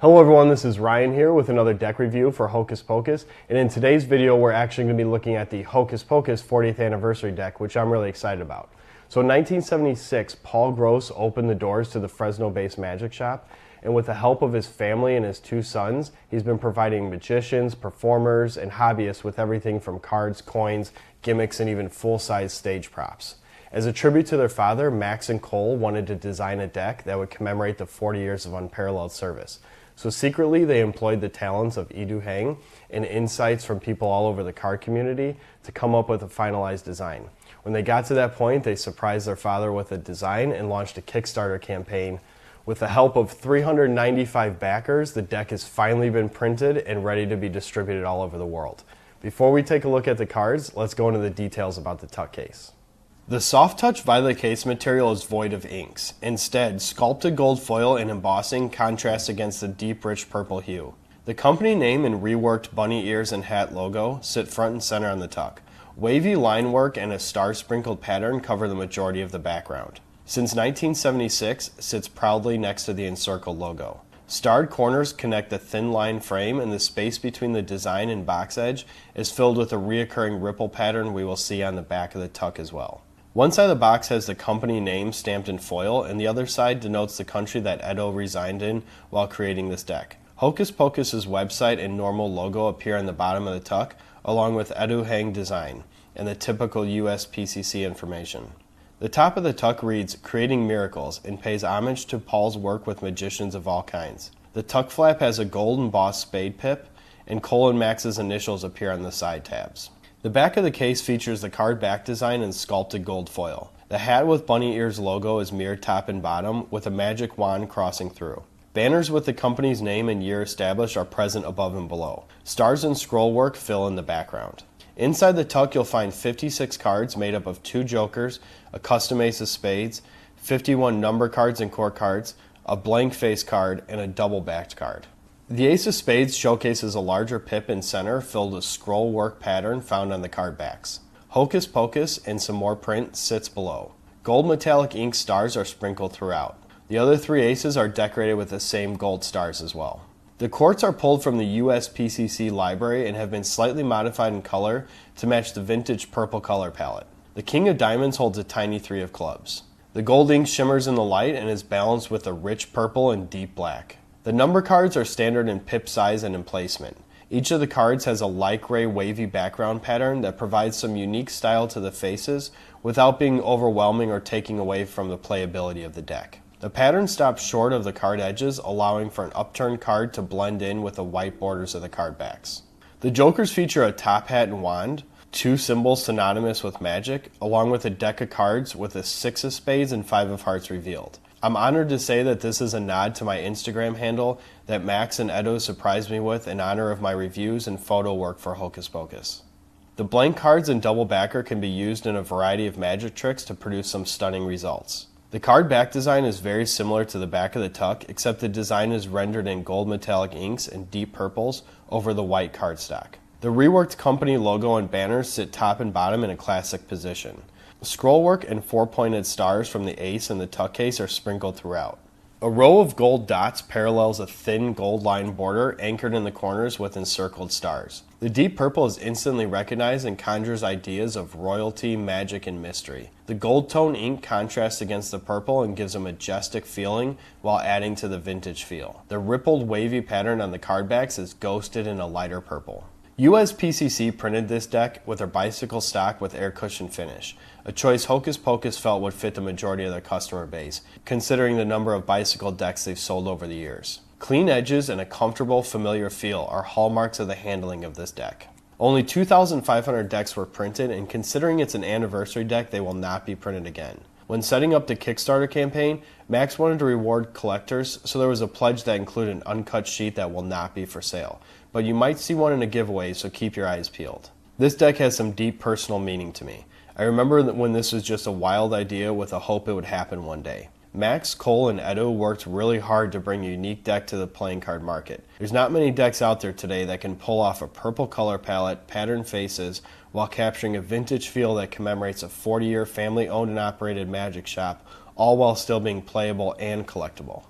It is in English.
Hello everyone, this is Ryan here with another deck review for Hocus Pocus, and in today's video we're actually going to be looking at the Hocus Pocus 40th anniversary deck, which I'm really excited about. So in 1976, Paul Gross opened the doors to the Fresno-based magic shop, and with the help of his family and his two sons, he's been providing magicians, performers, and hobbyists with everything from cards, coins, gimmicks, and even full-size stage props. As a tribute to their father, Max and Cole wanted to design a deck that would commemorate the 40 years of unparalleled service. So secretly, they employed the talents of Edu Hang and insights from people all over the card community to come up with a finalized design. When they got to that point, they surprised their father with a design and launched a Kickstarter campaign. With the help of 395 backers, the deck has finally been printed and ready to be distributed all over the world. Before we take a look at the cards, let's go into the details about the tuck case. The soft touch violet case material is void of inks. Instead, sculpted gold foil and embossing contrast against the deep rich purple hue. The company name and reworked bunny ears and hat logo sit front and center on the tuck. Wavy line work and a star sprinkled pattern cover the majority of the background. Since 1976, sits proudly next to the encircled logo. Starred corners connect the thin line frame, and the space between the design and box edge is filled with a reoccurring ripple pattern we will see on the back of the tuck as well. One side of the box has the company name stamped in foil, and the other side denotes the country that Edo resigned in while creating this deck. Hocus Pocus's website and normal logo appear on the bottom of the tuck, along with Edu Hang design and the typical US PCC information. The top of the tuck reads, "Creating Miracles," and pays homage to Paul's work with magicians of all kinds. The tuck flap has a gold embossed spade pip, and Cole and Max's initials appear on the side tabs. The back of the case features the card back design in sculpted gold foil. The hat with bunny ears logo is mirrored top and bottom with a magic wand crossing through. Banners with the company's name and year established are present above and below. Stars and scroll work fill in the background. Inside the tuck you'll find 56 cards made up of 2 jokers, a custom ace of spades, 51 number cards and court cards, a blank face card, and a double backed card. The ace of spades showcases a larger pip in center filled with scroll work pattern found on the card backs. Hocus Pocus and some more print sits below. Gold metallic ink stars are sprinkled throughout. The other 3 aces are decorated with the same gold stars as well. The courts are pulled from the US PCC library and have been slightly modified in color to match the vintage purple color palette. The King of Diamonds holds a tiny 3 of clubs. The gold ink shimmers in the light and is balanced with a rich purple and deep black. The number cards are standard in pip size and emplacement. Each of the cards has a light gray wavy background pattern that provides some unique style to the faces without being overwhelming or taking away from the playability of the deck. The pattern stops short of the card edges, allowing for an upturned card to blend in with the white borders of the card backs. The jokers feature a top hat and wand, 2 symbols synonymous with magic, along with a deck of cards with a 6 of spades and 5 of hearts revealed. I'm honored to say that this is a nod to my Instagram handle that Max and Edo surprised me with in honor of my reviews and photo work for Hocus Pocus. The blank cards and double backer can be used in a variety of magic tricks to produce some stunning results. The card back design is very similar to the back of the tuck, except the design is rendered in gold metallic inks and deep purples over the white cardstock. The reworked company logo and banners sit top and bottom in a classic position. Scrollwork and 4-pointed stars from the ace and the tuck case are sprinkled throughout. A row of gold dots parallels a thin gold line border anchored in the corners with encircled stars. The deep purple is instantly recognized and conjures ideas of royalty, magic, and mystery. The gold tone ink contrasts against the purple and gives a majestic feeling while adding to the vintage feel. The rippled wavy pattern on the card backs is ghosted in a lighter purple. US PCC printed this deck with their bicycle stock with air cushion finish, a choice Hocus Pocus felt would fit the majority of their customer base, considering the number of bicycle decks they've sold over the years. Clean edges and a comfortable, familiar feel are hallmarks of the handling of this deck. Only 2,500 decks were printed, and considering it's an anniversary deck, they will not be printed again. When setting up the Kickstarter campaign, Max wanted to reward collectors, so there was a pledge that included an uncut sheet that will not be for sale. But you might see one in a giveaway, so keep your eyes peeled. This deck has some deep personal meaning to me. I remember that when this was just a wild idea with a hope it would happen one day. Max, Cole, and Edo worked really hard to bring a unique deck to the playing card market. There's not many decks out there today that can pull off a purple color palette, patterned faces, while capturing a vintage feel that commemorates a 40-year family-owned and operated magic shop, all while still being playable and collectible.